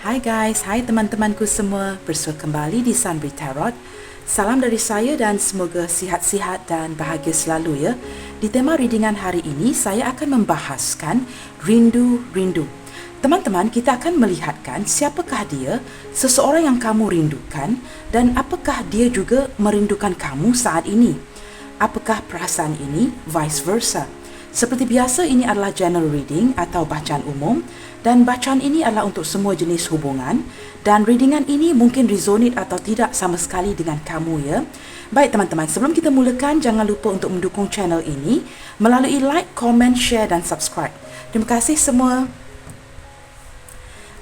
Hai guys, hai teman-temanku semua. Bersua kembali di Sunbri Tarot. Salam dari saya dan semoga sihat-sihat dan bahagia selalu ya. Di tema readingan hari ini, saya akan membahaskan rindu-rindu. Teman-teman, kita akan melihatkan siapakah dia, seseorang yang kamu rindukan, dan apakah dia juga merindukan kamu saat ini. Apakah perasaan ini vice versa? Seperti biasa, ini adalah general reading atau bacaan umum, dan bacaan ini adalah untuk semua jenis hubungan, dan readingan ini mungkin resonate atau tidak sama sekali dengan kamu ya. Baik teman-teman, sebelum kita mulakan, jangan lupa untuk mendukung channel ini melalui like, comment, share dan subscribe. Terima kasih semua.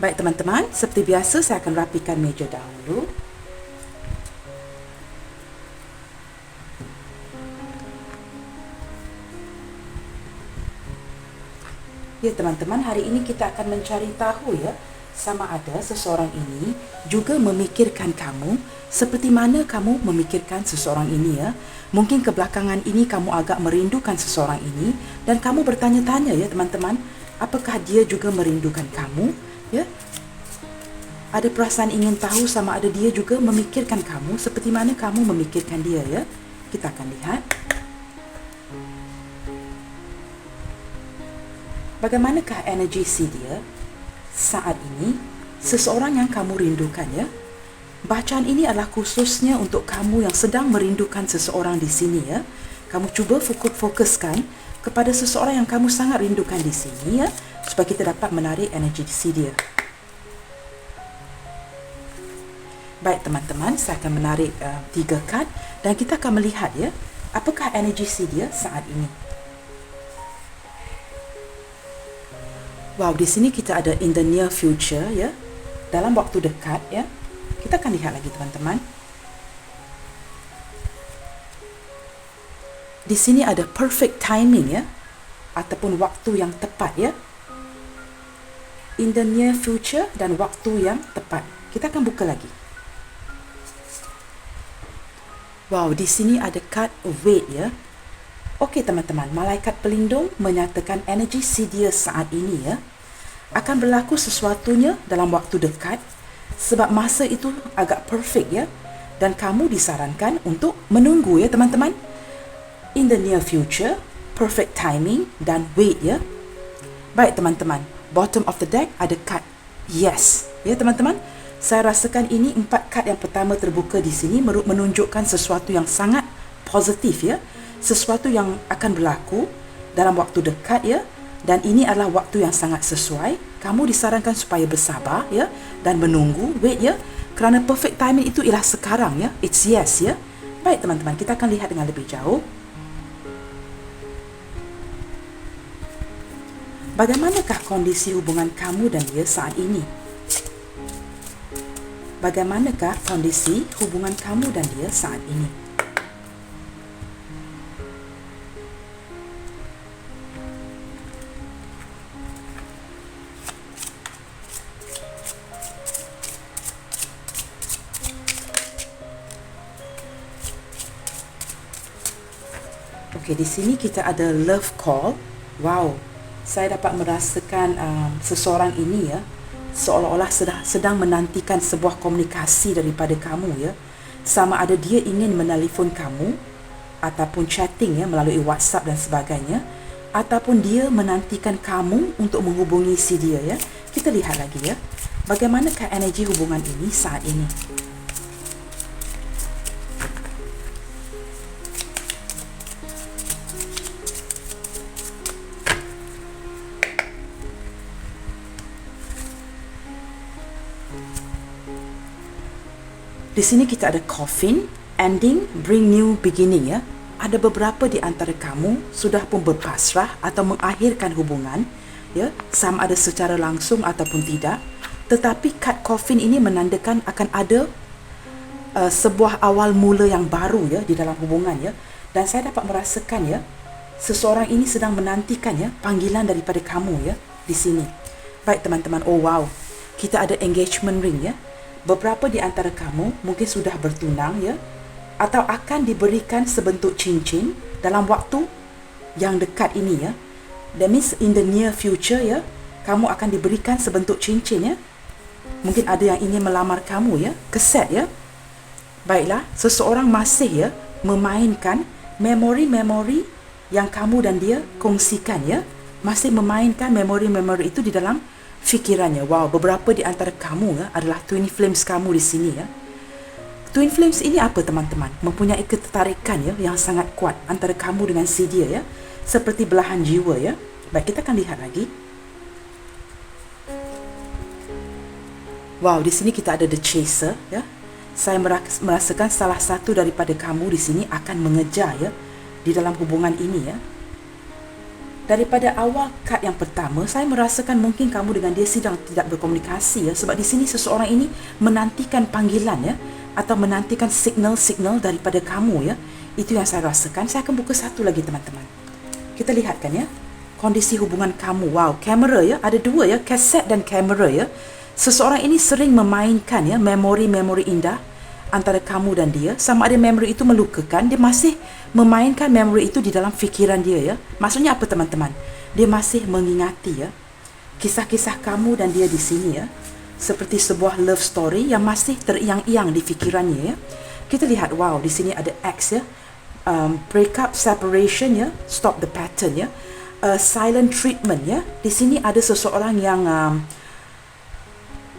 Baik teman-teman, seperti biasa saya akan rapikan meja dahulu. Ya teman-teman, hari ini kita akan mencari tahu ya, sama ada seseorang ini juga memikirkan kamu seperti mana kamu memikirkan seseorang ini ya. Mungkin kebelakangan ini kamu agak merindukan seseorang ini dan kamu bertanya-tanya ya teman-teman, apakah dia juga merindukan kamu ya? Ada perasaan ingin tahu sama ada dia juga memikirkan kamu seperti mana kamu memikirkan dia ya. Kita akan lihat. Bagaimanakah energi si dia saat ini, seseorang yang kamu rindukan ya. Bacaan ini adalah khususnya untuk kamu yang sedang merindukan seseorang di sini ya. Kamu cuba fokuskan kepada seseorang yang kamu sangat rindukan di sini ya, supaya kita dapat menarik energi si dia. Baik teman-teman, saya akan menarik 3 kad dan kita akan melihat ya, apakah energi si dia saat ini. Wow, di sini kita ada in the near future ya. Dalam waktu dekat ya. Kita akan lihat lagi teman-teman. Di sini ada perfect timing ya, ataupun waktu yang tepat ya. In the near future dan waktu yang tepat. Kita akan buka lagi. Wow, di sini ada kad wait ya. Okey teman-teman, malaikat pelindung menyatakan energi si dia saat ini ya, akan berlaku sesuatunya dalam waktu dekat sebab masa itu agak perfect ya, dan kamu disarankan untuk menunggu ya teman-teman. In the near future, perfect timing dan wait ya. Baik teman-teman, bottom of the deck ada kad yes ya teman-teman. Saya rasakan ini 4 kad yang pertama terbuka di sini menunjukkan sesuatu yang sangat positif ya. Sesuatu yang akan berlaku dalam waktu dekat ya, dan ini adalah waktu yang sangat sesuai. Kamu disarankan supaya bersabar ya dan menunggu, wait ya, kerana perfect timing itu ialah sekarang ya. It's yes ya. Baik teman-teman, kita akan lihat dengan lebih jauh. Bagaimanakah kondisi hubungan kamu dan dia saat ini? Bagaimanakah kondisi hubungan kamu dan dia saat ini? Okey, di sini kita ada love call. Wow, saya dapat merasakan seseorang ini ya, seolah-olah sedang menantikan sebuah komunikasi daripada kamu ya. Sama ada dia ingin menelpon kamu ataupun chatting ya melalui WhatsApp dan sebagainya, ataupun dia menantikan kamu untuk menghubungi si dia ya. Kita lihat lagi ya, bagaimanakah energi hubungan ini saat ini. Di sini kita ada coffin, ending, bring new beginning ya. Ada beberapa di antara kamu sudah pun berpasrah atau mengakhirkan hubungan ya, sama ada secara langsung ataupun tidak. Tetapi kad coffin ini menandakan akan ada sebuah awal mula yang baru ya di dalam hubungan ya. Dan saya dapat merasakan ya, seseorang ini sedang menantikan ya panggilan daripada kamu ya di sini. Baik teman-teman, oh wow, kita ada engagement ring ya. Beberapa di antara kamu mungkin sudah bertunang ya, atau akan diberikan sebentuk cincin dalam waktu yang dekat ini ya. That means in the near future ya, kamu akan diberikan sebentuk cincin ya. Mungkin ada yang ingin melamar kamu ya, keset ya. Baiklah, seseorang masih ya memainkan memori-memori yang kamu dan dia kongsikan ya. Masih memainkan memori-memori itu di dalam fikirannya. Wow, beberapa di antara kamu ya adalah twin flames kamu di sini ya. Twin flames ini apa teman-teman? Mempunyai ketertarikan ya yang sangat kuat antara kamu dengan si dia ya. Seperti belahan jiwa ya. Baik, kita akan lihat lagi. Wow, di sini kita ada the chaser ya. Saya merasakan salah satu daripada kamu di sini akan mengejar ya di dalam hubungan ini ya. Daripada awal kad yang pertama, saya merasakan mungkin kamu dengan dia sedang tidak berkomunikasi ya, sebab di sini seseorang ini menantikan panggilan ya, atau menantikan signal-signal daripada kamu ya. Itu yang saya rasakan. Saya akan buka satu lagi teman-teman. Kita lihatkan ya kondisi hubungan kamu. Wow, kamera ya, ada dua ya, kaset dan kamera ya. Seseorang ini sering memainkan ya memori-memori indah antara kamu dan dia. Sama ada memori itu melukakan, dia masih memainkan memori itu di dalam fikiran dia ya. Maksudnya apa teman-teman? Dia masih mengingati ya kisah-kisah kamu dan dia di sini ya. Seperti sebuah love story yang masih teriang-iang di fikirannya ya. Kita lihat, wow, di sini ada X ya. Break up, separation ya, stop the pattern ya. Silent treatment ya. Di sini ada seseorang yang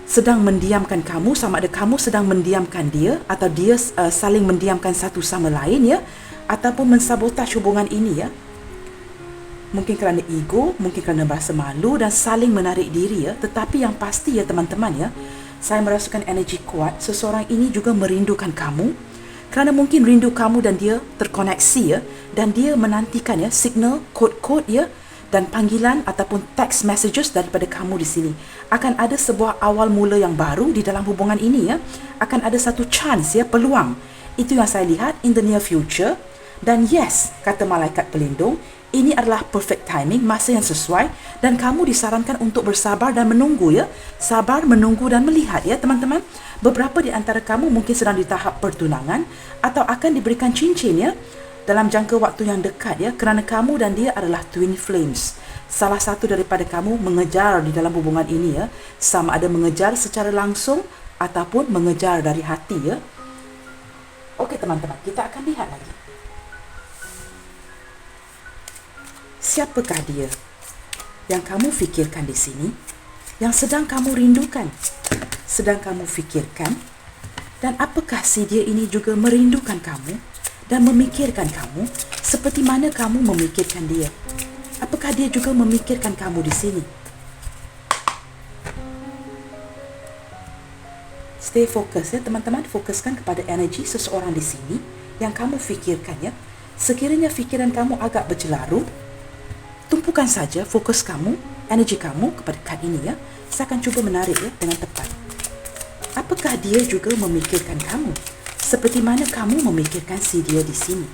sedang mendiamkan kamu, sama ada kamu sedang mendiamkan dia, atau dia saling mendiamkan satu sama lain ya, ataupun mensabotaj hubungan ini ya. Mungkin kerana ego, mungkin kerana merasa malu dan saling menarik diri ya. Tetapi yang pasti ya teman-teman ya, saya merasakan energi kuat. Seseorang ini juga merindukan kamu, kerana mungkin rindu kamu dan dia terkoneksi ya, dan dia menantikan ya signal, kod-kod ya, dan panggilan ataupun text messages daripada kamu di sini. Akan ada sebuah awal mula yang baru di dalam hubungan ini ya. Akan ada satu chance ya, peluang. Itu yang saya lihat in the near future. Dan yes, kata malaikat pelindung, ini adalah perfect timing, masa yang sesuai, dan kamu disarankan untuk bersabar dan menunggu ya. Sabar, menunggu dan melihat ya teman-teman. Beberapa di antara kamu mungkin sedang di tahap pertunangan atau akan diberikan cincin ya dalam jangka waktu yang dekat ya, kerana kamu dan dia adalah twin flames. Salah satu daripada kamu mengejar di dalam hubungan ini ya, sama ada mengejar secara langsung ataupun mengejar dari hati ya. Okey teman-teman, kita akan lihat lagi. Siapakah dia yang kamu fikirkan di sini, yang sedang kamu rindukan, sedang kamu fikirkan, dan apakah si dia ini juga merindukan kamu dan memikirkan kamu seperti mana kamu memikirkan dia? Apakah dia juga memikirkan kamu di sini? Stay fokus ya teman-teman, fokuskan kepada energi seseorang di sini yang kamu fikirkan ya. Sekiranya fikiran kamu agak bercelarut, tumpukan saja fokus kamu, energi kamu kepada kad ini ya. Saya akan cuba menarik ya dengan tepat. Apakah dia juga memikirkan kamu seperti mana kamu memikirkan si dia di sini?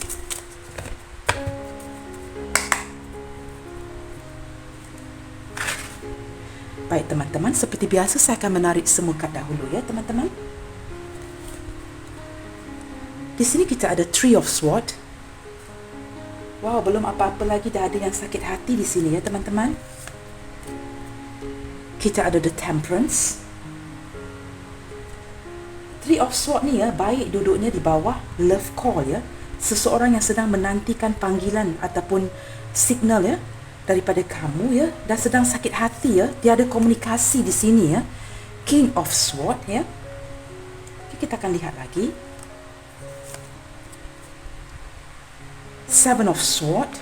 Baik teman-teman, seperti biasa saya akan menarik semua kad dahulu ya teman-teman. Di sini kita ada Three of Swords. Wow, belum apa-apa lagi dah ada yang sakit hati di sini ya teman-teman. Kita ada The Temperance. Three of Swords ni ya, baik duduknya di bawah love call ya. Seseorang yang sedang menantikan panggilan ataupun signal ya daripada kamu ya, dan sedang sakit hati ya, tiada komunikasi di sini ya. King of Swords ya. Okay, kita akan lihat lagi. Seven of Swords.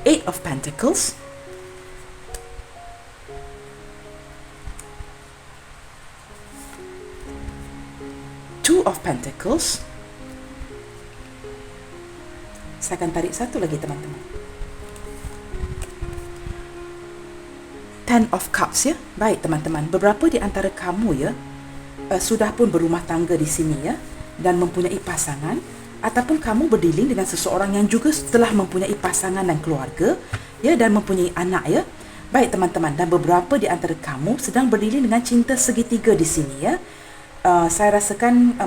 Eight of Pentacles. Two of Pentacles. Saya akan tarik satu lagi teman-teman. Ten of Cups ya. Baik teman-teman, beberapa di antara kamu ya sudah pun berumah tangga di sini ya, dan mempunyai pasangan, ataupun kamu berdealing dengan seseorang yang juga telah mempunyai pasangan dan keluarga ya, dan mempunyai anak ya. Baik teman-teman, dan beberapa di antara kamu sedang berdealing dengan cinta segitiga di sini ya. Saya rasakan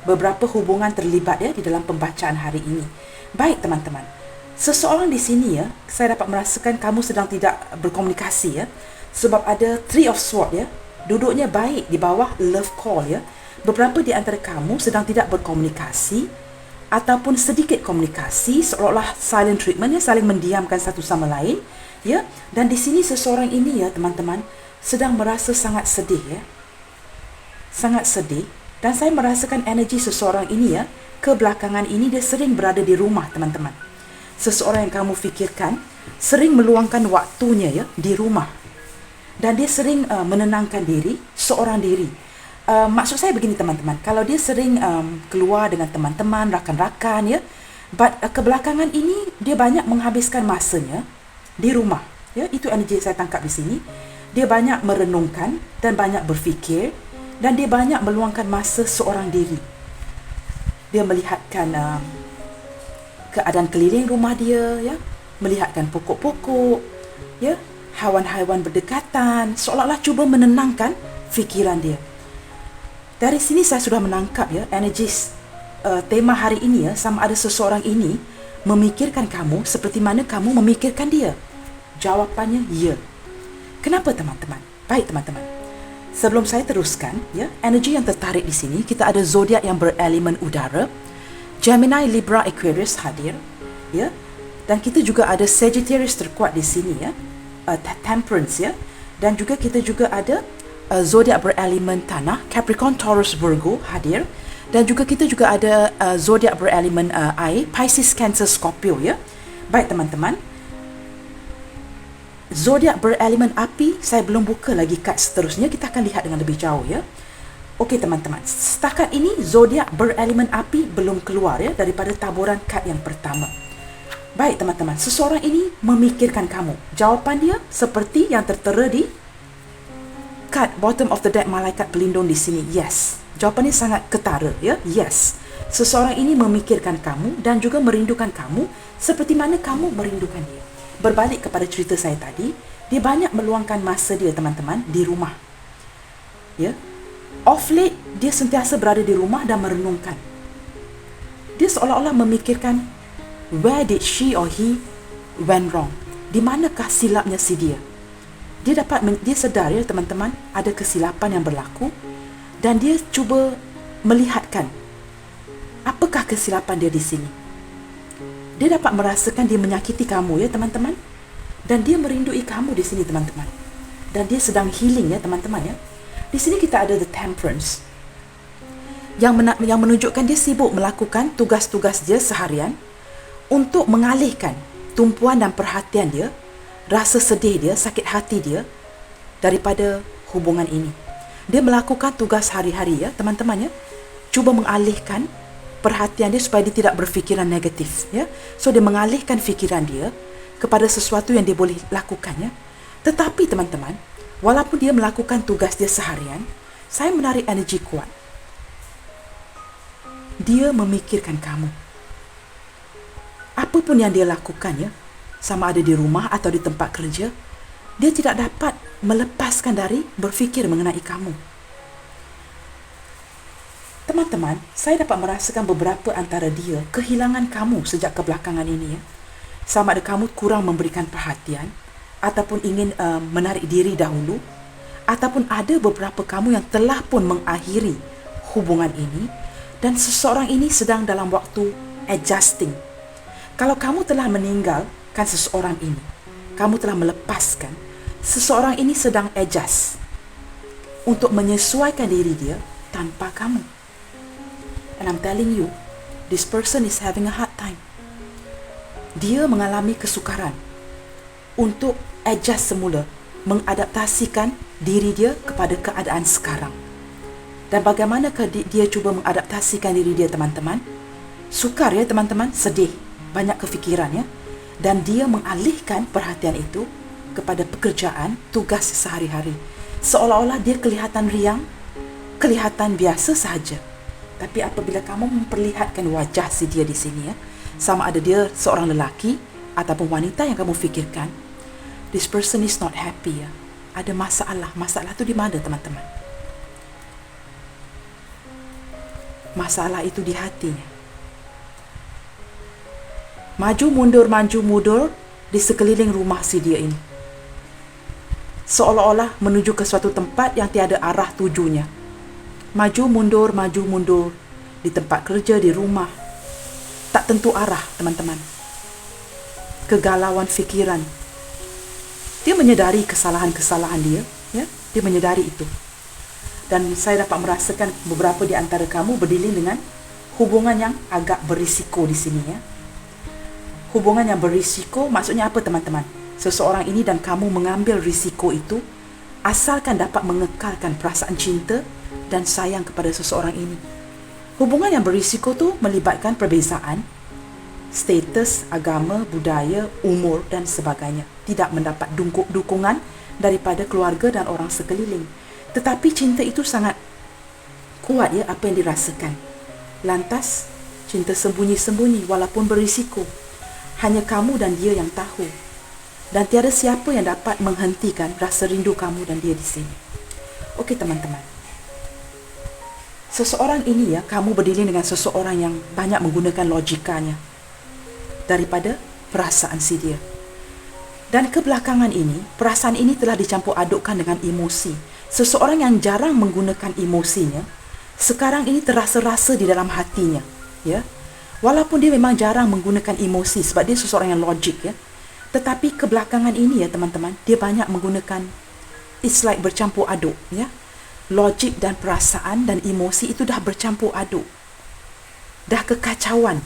beberapa hubungan terlibat ya di dalam pembacaan hari ini. Baik teman-teman, seseorang di sini ya, saya dapat merasakan kamu sedang tidak berkomunikasi ya, sebab ada Three of Swords ya, duduknya baik di bawah love call ya. Beberapa di antara kamu sedang tidak berkomunikasi ataupun sedikit komunikasi, seolah-olah silent treatment ya, saling mendiamkan satu sama lain ya. Dan di sini seseorang ini ya teman-teman sedang merasa sangat sedih ya, sangat sedih. Dan saya merasakan energi seseorang ini ya, kebelakangan ini dia sering berada di rumah teman-teman. Seseorang yang kamu fikirkan sering meluangkan waktunya ya di rumah, dan dia sering menenangkan diri, seorang diri. Maksud saya begini teman-teman, kalau dia sering keluar dengan teman-teman, rakan-rakan ya, but kebelakangan ini dia banyak menghabiskan masanya di rumah ya. Itu energi yang saya tangkap di sini. Dia banyak merenungkan dan banyak berfikir, dan dia banyak meluangkan masa seorang diri. Dia melihatkan keadaan keliling rumah dia ya, melihatkan pokok-pokok ya, haiwan-haiwan berdekatan, seolah-olah cuba menenangkan fikiran dia. Dari sini saya sudah menangkap ya energi tema hari ini ya, sama ada seseorang ini memikirkan kamu seperti mana kamu memikirkan dia. Jawapannya ya. Kenapa teman-teman? Baik teman-teman, sebelum saya teruskan ya, energi yang tertarik di sini, kita ada zodiak yang berelemen udara. Gemini, Libra, Aquarius hadir ya. Dan kita juga ada Sagittarius terkuat di sini ya, Temperance ya. Dan juga kita juga ada zodiak berelemen tanah, Capricorn, Taurus, Virgo hadir. Dan juga kita juga ada zodiak berelemen air, Pisces, Cancer, Scorpio ya. Baik teman-teman, zodiak berelemen api saya belum buka lagi kad seterusnya, kita akan lihat dengan lebih jauh ya. Okey teman-teman, setakat ini zodiak berelemen api belum keluar ya daripada taburan kad yang pertama. Baik teman-teman, seseorang ini memikirkan kamu. Jawapan dia seperti yang tertera di kad bottom of the deck, malaikat pelindung di sini. Yes. Jawapannya sangat ketara ya. Yes. Seseorang ini memikirkan kamu dan juga merindukan kamu seperti mana kamu merindukan dia. Berbalik kepada cerita saya tadi, dia banyak meluangkan masa dia teman-teman di rumah. Ya. Off late dia sentiasa berada di rumah dan merenungkan. Dia seolah-olah memikirkan where did she or he went wrong. Di manakah silapnya si dia? Dia sedar ya teman-teman, ada kesilapan yang berlaku, dan dia cuba melihatkan apakah kesilapan dia di sini. Dia dapat merasakan dia menyakiti kamu ya teman-teman, dan dia merindui kamu di sini teman-teman. Dan dia sedang healing ya teman-teman ya. Di sini kita ada the Temperance yang menunjukkan dia sibuk melakukan tugas-tugas dia seharian untuk mengalihkan tumpuan dan perhatian dia, rasa sedih dia, sakit hati dia daripada hubungan ini. Dia melakukan tugas hari-hari ya teman-teman ya, cuba mengalihkan perhatian dia supaya dia tidak berfikiran negatif ya. So dia mengalihkan fikiran dia kepada sesuatu yang dia boleh lakukan ya. Tetapi teman-teman, walaupun dia melakukan tugas dia seharian, saya menarik energi kuat. Dia memikirkan kamu. Apapun yang dia lakukan ya, sama ada di rumah atau di tempat kerja, dia tidak dapat melepaskan dari berfikir mengenai kamu. Teman-teman, saya dapat merasakan beberapa antara dia kehilangan kamu sejak kebelakangan ini ya. Sama ada kamu kurang memberikan perhatian, ataupun ingin menarik diri dahulu, ataupun ada beberapa kamu yang telah pun mengakhiri hubungan ini, dan seseorang ini sedang dalam waktu adjusting. Kalau kamu telah meninggalkan seseorang ini, kamu telah melepaskan, seseorang ini sedang adjust untuk menyesuaikan diri dia tanpa kamu. And I'm telling you, this person is having a hard time. Dia mengalami kesukaran untuk adjust semula, mengadaptasikan diri dia kepada keadaan sekarang. Dan bagaimanakah dia cuba mengadaptasikan diri dia teman-teman? Sukar ya teman-teman, sedih, banyak kefikiran ya. Dan dia mengalihkan perhatian itu kepada pekerjaan, tugas sehari-hari. Seolah-olah dia kelihatan riang, kelihatan biasa sahaja. Tapi apabila kamu memperlihatkan wajah si dia di sini ya, sama ada dia seorang lelaki ataupun wanita yang kamu fikirkan, this person is not happy ya. Ada masalah. Masalah tu di mana teman-teman? masalah itu di hatinya. Maju mundur di sekeliling rumah si dia ini, seolah-olah menuju ke suatu tempat yang tiada arah tujunya. Maju mundur di tempat kerja, di rumah, tak tentu arah, teman-teman. Kegalauan fikiran. Dia menyedari kesalahan-kesalahan dia, ya. Dia menyedari itu. Dan saya dapat merasakan beberapa di antara kamu berdilin dengan hubungan yang agak berisiko di sini, ya. Hubungan yang berisiko maksudnya apa, teman-teman? Seseorang ini dan kamu mengambil risiko itu asalkan dapat mengekalkan perasaan cinta dan sayang kepada seseorang ini. Hubungan yang berisiko tu melibatkan perbezaan status, agama, budaya, umur dan sebagainya. Tidak mendapat dukungan daripada keluarga dan orang sekeliling. Tetapi cinta itu sangat kuat, ya, apa yang dirasakan. Lantas cinta sembunyi-sembunyi walaupun berisiko. Hanya kamu dan dia yang tahu. Dan tiada siapa yang dapat menghentikan rasa rindu kamu dan dia di sini. Okey, teman-teman. Seseorang ini, ya, kamu berdilin dengan seseorang yang banyak menggunakan logikanya daripada perasaan si dia. Dan kebelakangan ini, perasaan ini telah dicampur adukkan dengan emosi. Seseorang yang jarang menggunakan emosinya, sekarang ini terasa-rasa di dalam hatinya, ya. Walaupun dia memang jarang menggunakan emosi sebab dia seseorang yang logik, ya. Tetapi kebelakangan ini, ya, teman-teman, dia banyak menggunakan, it's like bercampur aduk, ya. Logik dan perasaan dan emosi itu dah bercampur aduk. Dah kekacauan.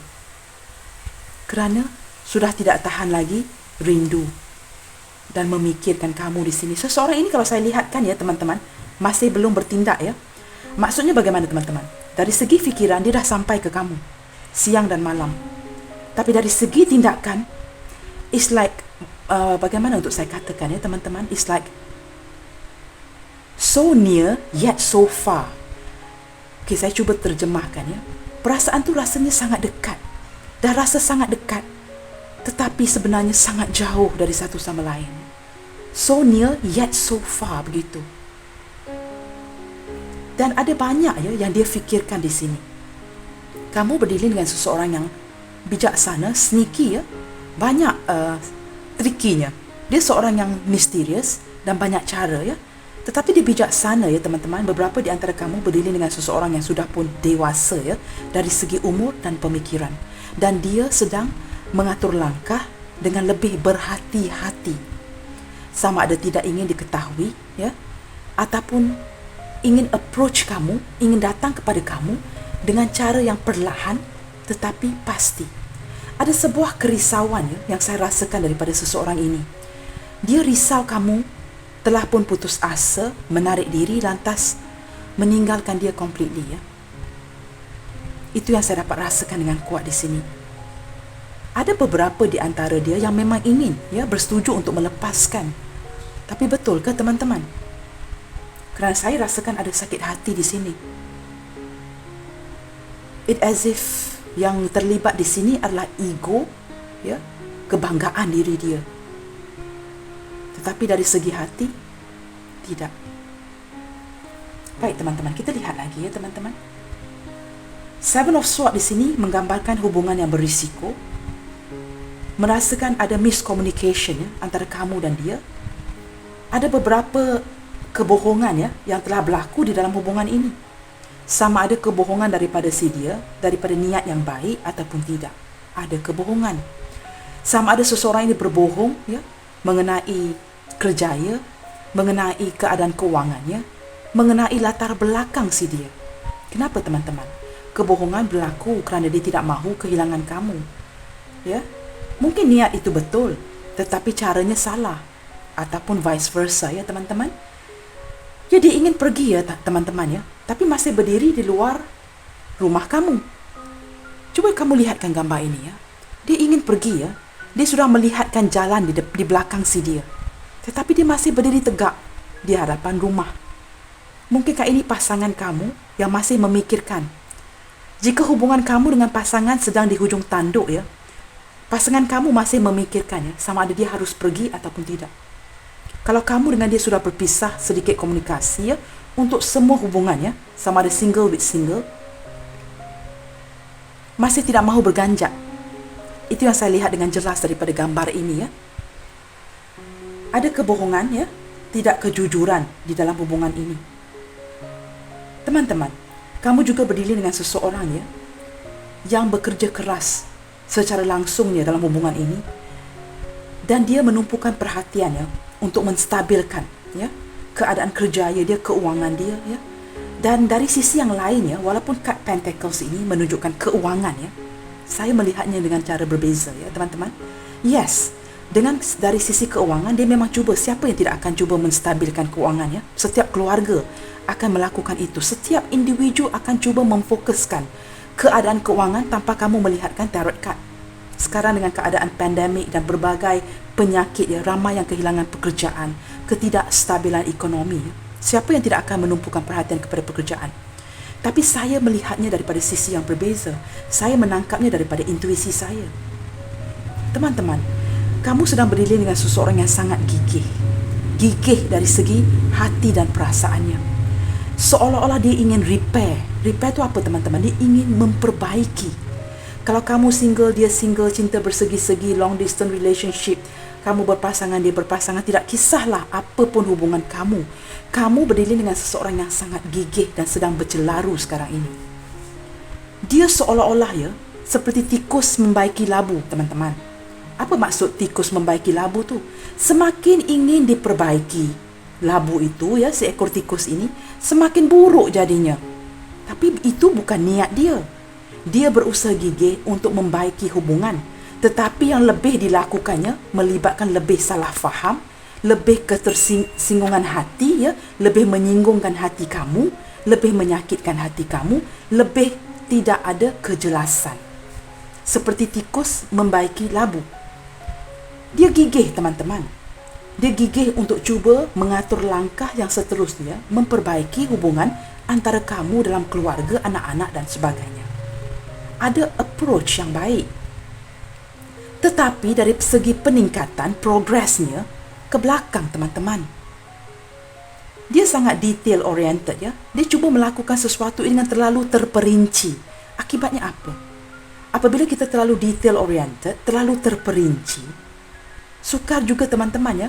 Kerana sudah tidak tahan lagi rindu dan memikirkan kamu di sini. Seseorang ini kalau saya lihatkan, ya, teman-teman, masih belum bertindak, ya. Maksudnya bagaimana, teman-teman? Dari segi fikiran dia dah sampai ke kamu siang dan malam. Tapi dari segi tindakan, it's like bagaimana untuk saya katakan, ya, teman-teman, it's like so near yet so far. Okay, saya cuba terjemahkan, ya. Perasaan tu rasanya sangat dekat. Dah rasa sangat dekat, tetapi sebenarnya sangat jauh dari satu sama lain. So near yet so far, begitu. Dan ada banyak, ya, yang dia fikirkan di sini. Kamu berdilin dengan seseorang yang bijaksana, sneaky, ya. Banyak trikinya. Dia seorang yang misterius dan banyak cara, ya. Tetapi dia bijaksana, ya, teman-teman. Beberapa di antara kamu berdilin dengan seseorang yang sudah pun dewasa, ya, dari segi umur dan pemikiran. Dan dia sedang mengatur langkah dengan lebih berhati-hati. Sama ada tidak ingin diketahui, ya, ataupun ingin approach kamu, ingin datang kepada kamu dengan cara yang perlahan tetapi pasti. Ada sebuah kerisauan, ya, yang saya rasakan daripada seseorang ini. Dia risau kamu telah pun putus asa, menarik diri, lantas meninggalkan dia completely, ya. Itu yang saya dapat rasakan dengan kuat di sini. Ada beberapa di antara dia yang memang ingin, ya, bersetuju untuk melepaskan. Tapi betul ke, teman-teman? Kerana saya rasakan ada sakit hati di sini. It as if yang terlibat di sini adalah ego, ya, kebanggaan diri dia. Tetapi dari segi hati, tidak. Baik, teman-teman, kita lihat lagi, ya, teman-teman. Seven of Swords di sini menggambarkan hubungan yang berisiko. Merasakan ada miscommunication, ya, antara kamu dan dia. Ada beberapa kebohongan, ya, yang telah berlaku di dalam hubungan ini. Sama ada kebohongan daripada si dia, daripada niat yang baik ataupun tidak. Ada kebohongan. Sama ada seseorang ini berbohong, ya, mengenai kerjaya, mengenai keadaan kewangannya, mengenai latar belakang si dia. Kenapa, teman-teman? Kebohongan berlaku kerana dia tidak mahu kehilangan kamu, ya. Mungkin niat itu betul, tetapi caranya salah, ataupun vice versa, ya, teman-teman. Ya, dia ingin pergi, ya, teman-teman, ya, tapi masih berdiri di luar rumah kamu. Coba kamu lihatkan gambar ini, ya. Dia ingin pergi, ya. Dia sudah melihatkan jalan di belakang si dia, tetapi dia masih berdiri tegak di hadapan rumah. Mungkinkah ini pasangan kamu yang masih memikirkan? Jika hubungan kamu dengan pasangan sedang di hujung tanduk, ya, pasangan kamu masih memikirkan, ya, sama ada dia harus pergi ataupun tidak. Kalau kamu dengan dia sudah berpisah, sedikit komunikasi, ya, untuk semua hubungannya, sama ada single with single, masih tidak mahu berganjak. Itu yang saya lihat dengan jelas daripada gambar ini ya. Ada kebohongan ya, tidak kejujuran di dalam hubungan ini. Teman-teman, kamu juga berdiri dengan seseorang ya yang bekerja keras secara langsungnya dalam hubungan ini, dan dia menumpukan perhatiannya untuk menstabilkan ya keadaan kerjaya dia, keuangan dia ya. Dan dari sisi yang lain ya, walaupun kad Pentacles ini menunjukkan keuangan ya, saya melihatnya dengan cara berbeza ya teman-teman. Yes, dari sisi keuangan dia memang cuba. Siapa yang tidak akan cuba menstabilkan keuangannya? Setiap keluarga akan melakukan itu. Setiap individu akan cuba memfokuskan keadaan keuangan tanpa kamu melihatkan tarot card. Sekarang dengan keadaan pandemik dan berbagai penyakit ya, ramai yang kehilangan pekerjaan, ketidakstabilan ekonomi. Siapa yang tidak akan menumpukan perhatian kepada pekerjaan? Tapi saya melihatnya daripada sisi yang berbeza. Saya menangkapnya daripada intuisi saya. Teman-teman, kamu sedang berdiri dengan seseorang yang sangat gigih. Gigih dari segi hati dan perasaannya. Seolah-olah dia ingin repair. Repair itu apa teman-teman? Dia ingin memperbaiki. Kalau kamu single, dia single, cinta bersegi-segi, long distance relationship, kamu berpasangan, dia berpasangan, tidak kisahlah apapun hubungan kamu. Kamu berdiri dengan seseorang yang sangat gigih dan sedang bercelaru sekarang ini. Dia seolah-olah ya, seperti tikus membaiki labu, teman-teman. Apa maksud tikus membaiki labu tu? Semakin ingin diperbaiki labu itu ya, seekor tikus ini, semakin buruk jadinya. Tapi itu bukan niat dia. Dia berusaha gigih untuk membaiki hubungan. Tetapi yang lebih dilakukannya melibatkan lebih salah faham, lebih ketersinggungan hati ya, lebih menyinggungkan hati kamu, lebih menyakitkan hati kamu, lebih tidak ada kejelasan. Seperti tikus membaiki labu. Dia gigih teman-teman. Dia gigih untuk cuba mengatur langkah yang seterusnya, memperbaiki hubungan antara kamu dalam keluarga, anak-anak dan sebagainya. Ada approach yang baik. Tetapi dari segi peningkatan progresnya ke belakang teman-teman. Dia sangat detail oriented ya. Dia cuba melakukan sesuatu dengan terlalu terperinci. Akibatnya apa? Apabila kita terlalu detail oriented, terlalu terperinci, sukar juga teman-teman ya.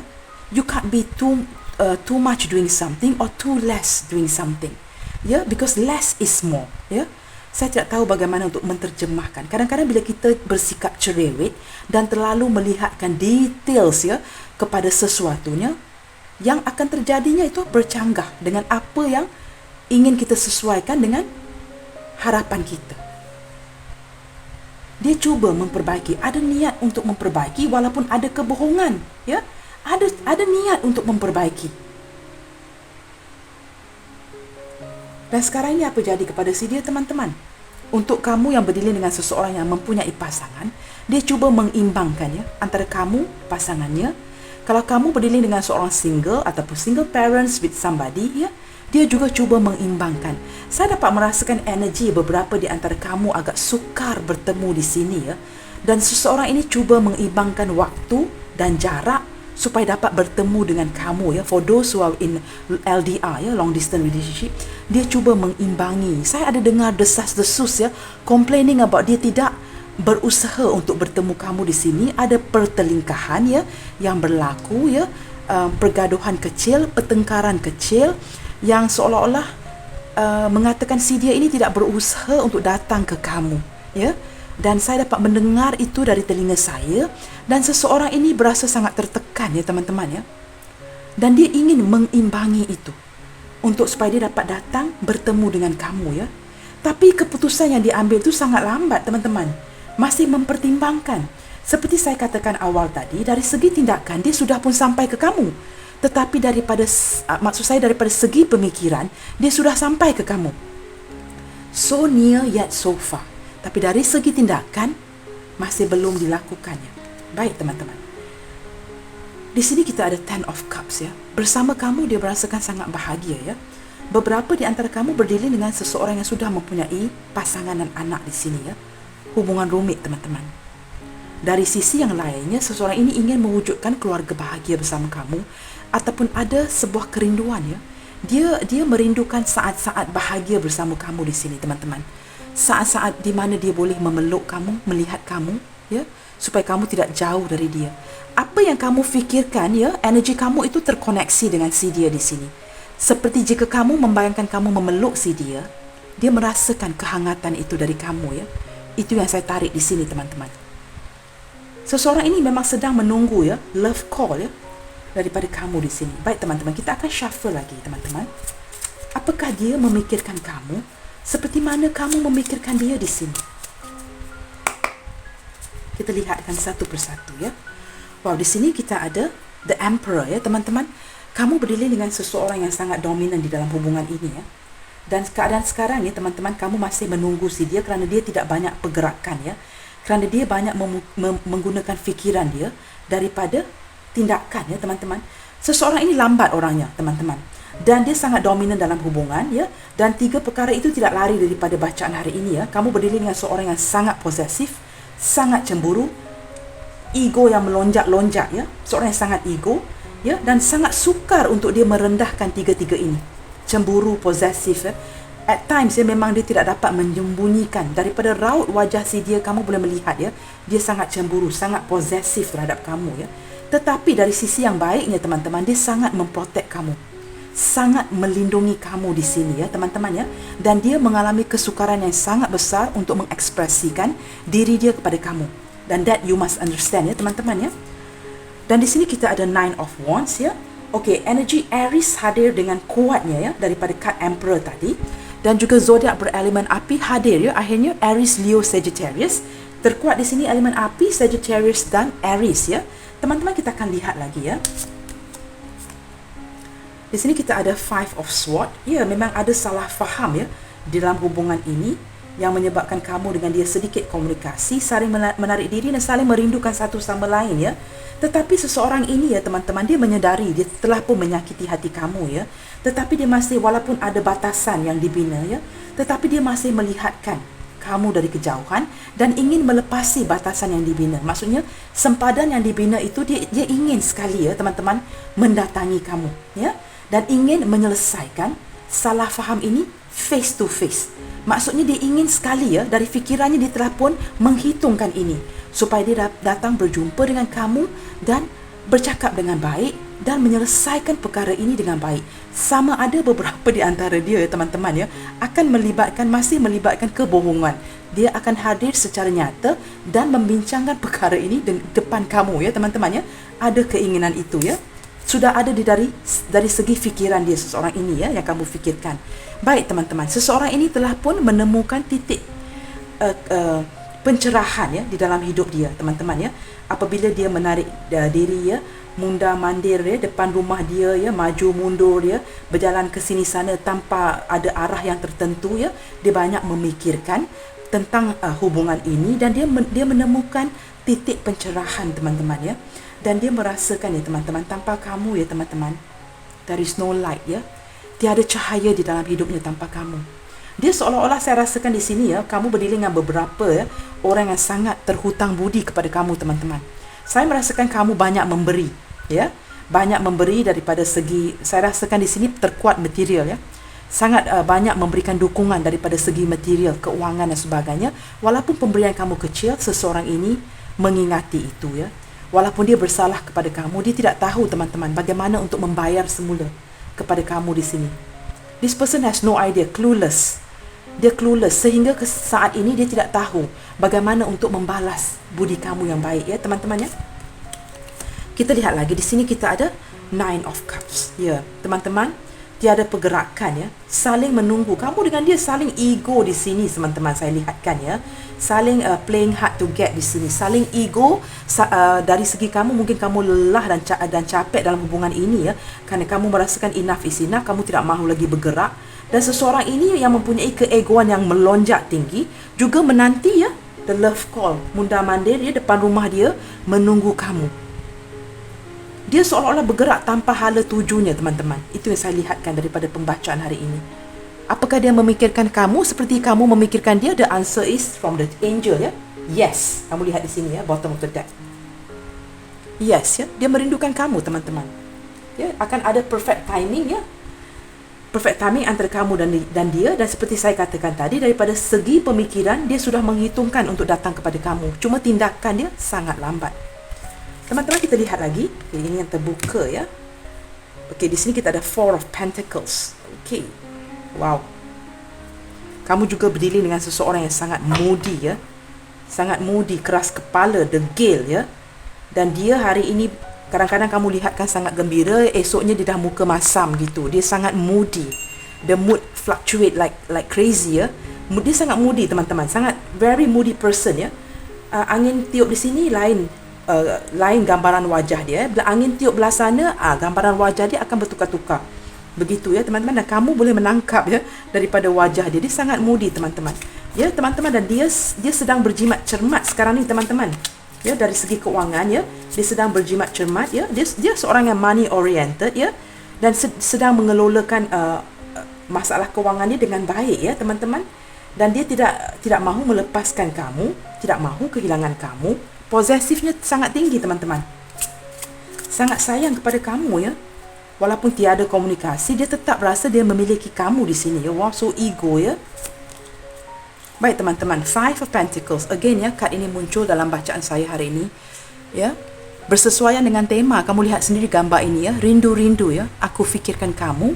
You can't be too much doing something or too less doing something. Ya, because less is more, ya. Saya tidak tahu bagaimana untuk menterjemahkan. Kadang-kadang bila kita bersikap cerewet dan terlalu melihatkan details ya kepada sesuatunya, yang akan terjadinya itu bercanggah dengan apa yang ingin kita sesuaikan dengan harapan kita. Dia cuba memperbaiki, ada niat untuk memperbaiki walaupun ada kebohongan, ya. Ada niat untuk memperbaiki. Dan sekarang ini apa jadi kepada si dia teman-teman? Untuk kamu yang berdiri dengan seseorang yang mempunyai pasangan, dia cuba mengimbangkannya antara kamu, pasangannya. Kalau kamu berdiri dengan seorang single ataupun single parents with somebody, ya, dia juga cuba mengimbangkan. Saya dapat merasakan energi beberapa di antara kamu agak sukar bertemu di sini, ya. Dan seseorang ini cuba mengimbangkan waktu dan jarak supaya dapat bertemu dengan kamu, ya. For those who are in LDR, ya, long distance relationship, dia cuba mengimbangi. Saya ada dengar desas-desus, ya, complaining about dia tidak berusaha untuk bertemu kamu di sini. Ada pertelingkahan, ya, yang berlaku, ya, pergaduhan kecil, pertengkaran kecil yang seolah-olah mengatakan si dia ini tidak berusaha untuk datang ke kamu, ya. Dan saya dapat mendengar itu dari telinga saya. Dan seseorang ini berasa sangat tertekan, ya teman-teman, ya. Dan dia ingin mengimbangi itu untuk supaya dia dapat datang bertemu dengan kamu, ya. Tapi keputusan yang diambil itu sangat lambat, teman-teman. Masih mempertimbangkan. Seperti saya katakan awal tadi, dari segi tindakan dia sudah pun sampai ke kamu. Tetapi maksud saya daripada segi pemikiran, dia sudah sampai ke kamu. So near yet so far. Tapi dari segi tindakan, masih belum dilakukannya. Baik, teman-teman. Di sini kita ada Ten of Cups, ya. Bersama kamu, dia merasakan sangat bahagia, ya. Beberapa di antara kamu berdiri dengan seseorang yang sudah mempunyai pasangan dan anak di sini, ya. Hubungan rumit, teman-teman. Dari sisi yang lainnya, seseorang ini ingin mewujudkan keluarga bahagia bersama kamu, ataupun ada sebuah kerinduan, ya. Dia merindukan saat-saat bahagia bersama kamu di sini, teman-teman. saat-saat di mana dia boleh memeluk kamu, melihat kamu, ya, supaya kamu tidak jauh dari dia. Apa yang kamu fikirkan, ya, energi kamu itu terkoneksi dengan si dia di sini. Seperti jika kamu membayangkan kamu memeluk si dia, dia merasakan kehangatan itu dari kamu, ya. Itu yang saya tarik di sini, teman-teman. Seseorang ini memang sedang menunggu, ya, love call, ya, daripada kamu di sini. Baik, teman-teman, kita akan shuffle lagi, teman-teman. Apakah dia memikirkan kamu seperti mana kamu memikirkan dia di sini? Kita lihatkan satu persatu, ya. Wow, di sini kita ada The Emperor, ya, teman-teman. Kamu berdiri dengan seseorang yang sangat dominan di dalam hubungan ini, ya. Dan keadaan sekarang ni, teman-teman, kamu masih menunggu si dia kerana dia tidak banyak pergerakan, ya. Kerana dia banyak menggunakan fikiran dia daripada tindakan, ya, teman-teman. Seseorang ini lambat orangnya, teman-teman. Dan dia sangat dominan dalam hubungan, ya. Dan 3 perkara itu tidak lari daripada bacaan hari ini, ya. Kamu berdiri dengan seorang yang sangat posesif, sangat cemburu, ego yang melonjak-lonjak, ya. Seorang yang sangat ego, ya, dan sangat sukar untuk dia merendahkan 3 ini. Cemburu, posesif, ya. At times, ya, memang dia tidak dapat menyembunyikan daripada raut wajah si dia. Kamu boleh melihat, ya, dia sangat cemburu, sangat posesif terhadap kamu, ya. Tetapi dari sisi yang baiknya, teman-teman, dia sangat memprotek kamu, sangat melindungi kamu di sini, ya, teman-teman, ya. Dan dia mengalami kesukaran yang sangat besar untuk mengekspresikan diri dia kepada kamu. Dan that you must understand, ya, teman-teman, ya. Dan di sini kita ada 9 of Wands, ya. Okey, energi Aries hadir dengan kuatnya, ya, daripada kad Emperor tadi. Dan juga zodiak berelemen api hadir, ya. Akhirnya Aries, Leo, Sagittarius. Terkuat di sini elemen api, Sagittarius dan Aries, ya. Teman-teman, kita akan lihat lagi, ya. Di sini kita ada 5 of Swords. Ya, memang ada salah faham, ya, di dalam hubungan ini yang menyebabkan kamu dengan dia sedikit komunikasi, saling menarik diri dan saling merindukan satu sama lain, ya. Tetapi seseorang ini, ya, teman-teman, dia menyedari dia telah pun menyakiti hati kamu, ya. Tetapi dia masih, walaupun ada batasan yang dibina, ya, tetapi dia masih melihatkan kamu dari kejauhan dan ingin melepasi batasan yang dibina. Maksudnya sempadan yang dibina itu dia ingin sekali, ya, teman-teman, mendatangi kamu, ya, dan ingin menyelesaikan salah faham ini face to face. Maksudnya dia ingin sekali, ya, dari fikirannya dia telah pun menghitungkan ini supaya dia datang berjumpa dengan kamu dan bercakap dengan baik dan menyelesaikan perkara ini dengan baik. Sama ada beberapa di antara dia, ya, teman-teman, ya, akan masih melibatkan kebohongan. Dia akan hadir secara nyata dan membincangkan perkara ini di depan kamu, ya, teman-teman, ya. Ada keinginan itu, ya. Sudah ada dari segi fikiran dia, seseorang ini, ya, yang kamu fikirkan. Baik, teman-teman, seseorang ini telah pun menemukan titik pencerahan, ya, di dalam hidup dia, teman-teman, ya. Apabila dia menarik diri, ya, mundar-mandir, ya, depan rumah dia, ya, maju mundur, ya, berjalan ke sini sana tanpa ada arah yang tertentu, ya. Dia banyak memikirkan tentang hubungan ini dan dia menemukan titik pencerahan, teman-teman, ya. Dan dia merasakan, ya, teman-teman, tanpa kamu, ya, teman-teman, there is no light, ya. Tiada cahaya di dalam hidupnya tanpa kamu. Dia seolah-olah, saya rasakan di sini, ya, kamu berdiri dengan beberapa, ya, orang yang sangat terhutang budi kepada kamu, teman-teman. Saya merasakan kamu banyak memberi, ya. Banyak memberi daripada segi, saya rasakan di sini terkuat material, ya. Sangat banyak memberikan dukungan daripada segi material, keuangan dan sebagainya. Walaupun pemberian kamu kecil, seseorang ini mengingati itu, ya. Walaupun dia bersalah kepada kamu, dia tidak tahu, teman-teman, bagaimana untuk membayar semula kepada kamu di sini. This person has no idea, clueless. Dia clueless sehingga ke saat ini dia tidak tahu bagaimana untuk membalas budi kamu yang baik, ya, teman-teman, ya. Kita lihat lagi di sini kita ada 9 of Cups. Ya, teman-teman, tiada pergerakan, ya. Saling menunggu. Kamu dengan dia saling ego di sini, teman-teman, saya lihatkan, ya. Saling playing hard to get di sini. Saling ego dari segi kamu, mungkin kamu lelah dan capek dalam hubungan ini, ya. Kerana kamu merasakan enough is enough, kamu tidak mahu lagi bergerak. Dan seseorang ini yang mempunyai keegoan yang melonjak tinggi juga menanti, ya, the love call, mundar-mandir, ya, depan rumah dia menunggu kamu. Dia seolah-olah bergerak tanpa hala tujunya, teman-teman. Itu yang saya lihatkan daripada pembacaan hari ini. Apakah dia memikirkan kamu seperti kamu memikirkan dia? The answer is from the angel, ya. Yes. Kamu lihat di sini, ya, bottom of the deck. Yes, ya. Dia merindukan kamu, teman-teman. Ya, akan ada perfect timing, ya. perfect timing antara kamu dan dia. Dan seperti saya katakan tadi, daripada segi pemikiran, dia sudah menghitungkan untuk datang kepada kamu. Cuma tindakan dia sangat lambat. Teman-teman, kita lihat lagi. Okay, ini yang terbuka ya. Okey, di sini kita ada Four of Pentacles. Okey. Wow. Kamu juga berdiri dengan seseorang yang sangat moody ya. Sangat moody, keras kepala, degil ya. Dan dia hari ini kadang-kadang kamu lihatkan sangat gembira, esoknya dia dah muka masam gitu. Dia sangat moody. The mood fluctuate like crazy ya. Dia sangat moody teman-teman. Sangat very moody person ya. Angin tiup di sini lain gambaran wajah dia. Bila angin tiup belah sana, gambaran wajah dia akan bertukar-tukar. Begitu ya teman-teman, dan kamu boleh menangkap ya daripada wajah dia. Dia sangat moody teman-teman. Ya teman-teman, dan dia sedang berjimat cermat sekarang ni teman-teman. Ya, dari segi keuangan ya, dia sedang berjimat cermat ya. Dia seorang yang money oriented ya, dan sedang mengelolakan masalah keuangan dia dengan baik ya teman-teman. Dan dia tidak mahu melepaskan kamu, tidak mahu kehilangan kamu. Posesifnya sangat tinggi teman-teman. Sangat sayang kepada kamu ya. Walaupun tiada komunikasi, dia tetap rasa dia memiliki kamu di sini ya. Wow, so ego ya. Baik teman-teman, Five of Pentacles. Again ya, kad ini muncul dalam bacaan saya hari ini. Ya. Bersesuaian dengan tema. Kamu lihat sendiri gambar ini ya. Rindu-rindu ya. Aku fikirkan kamu.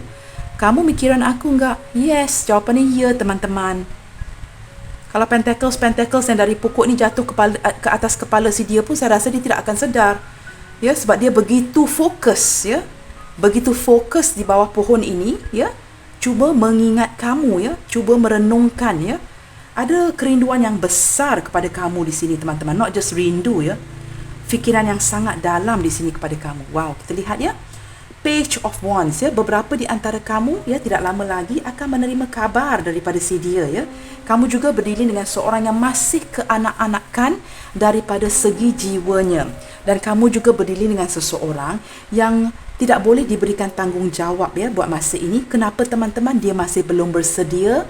Kamu mikiran aku enggak? Yes, jawapannya ya teman-teman. Kalau Pentacles yang dari pokok ni jatuh ke atas kepala si dia pun, saya rasa dia tidak akan sedar. Ya, sebab dia begitu fokus ya. Begitu fokus di bawah pohon ini ya. Cuba mengingat kamu ya. Cuba merenungkan ya. Ada kerinduan yang besar kepada kamu di sini teman-teman. Not just rindu ya. Fikiran yang sangat dalam di sini kepada kamu. Wow, kita lihat ya. Page of Wands ya. Beberapa di antara kamu ya tidak lama lagi akan menerima kabar daripada si dia ya. Kamu juga berdiri dengan seorang yang masih keanak-anakan daripada segi jiwanya. Dan kamu juga berdiri dengan seseorang yang tidak boleh diberikan tanggungjawab ya buat masa ini. Kenapa teman-teman? Dia masih belum bersedia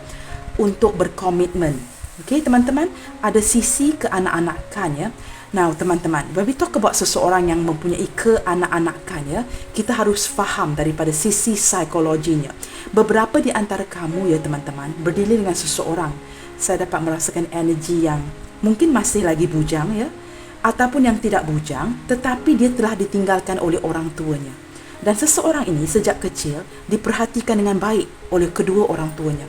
untuk berkomitmen. Okey teman-teman, ada sisi keanak-anakan ya. Now teman-teman, when we talk about seseorang yang mempunyai keanak-anakan ya, kita harus faham daripada sisi psikologinya. Beberapa di antara kamu ya teman-teman, berdiri dengan seseorang, saya dapat merasakan energi yang mungkin masih lagi bujang ya, ataupun yang tidak bujang, tetapi dia telah ditinggalkan oleh orang tuanya. Dan seseorang ini sejak kecil diperhatikan dengan baik oleh kedua orang tuanya.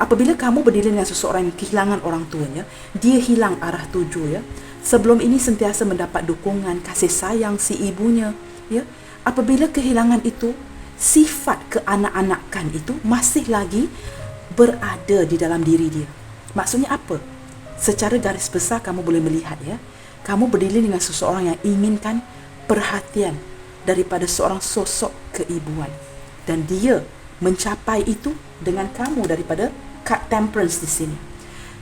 Apabila kamu berdiri dengan seseorang yang kehilangan orang tuanya, dia hilang arah tuju ya. Sebelum ini sentiasa mendapat dukungan, kasih sayang si ibunya ya. Apabila kehilangan itu, sifat keanak-anakan itu masih lagi berada di dalam diri dia. Maksudnya apa? Secara garis besar kamu boleh melihat ya. Kamu berdiri dengan seseorang yang inginkan perhatian daripada seorang sosok keibuan. Dan dia mencapai itu dengan kamu daripada card Temperance di sini.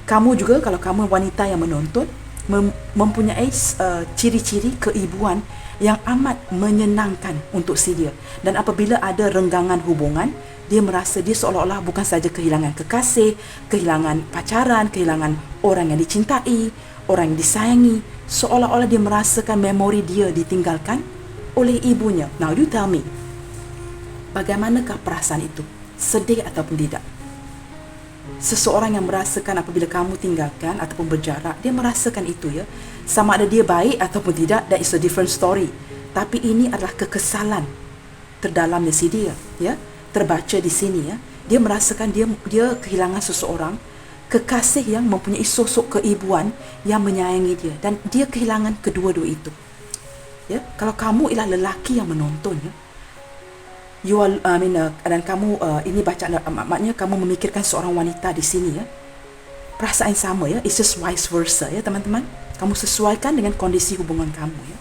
Kamu juga, kalau kamu wanita yang menonton, mempunyai ciri-ciri keibuan yang amat menyenangkan untuk si dia. Dan apabila ada renggangan hubungan, dia merasa dia seolah-olah bukan saja kehilangan kekasih, kehilangan pacaran, kehilangan orang yang dicintai, orang yang disayangi. Seolah-olah dia merasakan memori dia ditinggalkan oleh ibunya. Now you tell me, bagaimanakah perasaan itu? Sedih ataupun tidak? Seseorang yang merasakan apabila kamu tinggalkan ataupun berjarak, dia merasakan itu ya. Sama ada dia baik ataupun tidak, that is a different story. Tapi ini adalah kekesalan terdalamnya si dia ya. Terbaca di sini ya. Dia merasakan dia kehilangan seseorang, kekasih yang mempunyai sosok keibuan yang menyayangi dia, dan dia kehilangan kedua-dua itu. Ya, kalau kamu ialah lelaki yang menonton ya, dan kamu ini bacaan maknanya kamu memikirkan seorang wanita di sini ya. Perasaan sama ya, it's just vice versa ya teman-teman. Kamu sesuaikan dengan kondisi hubungan kamu ya.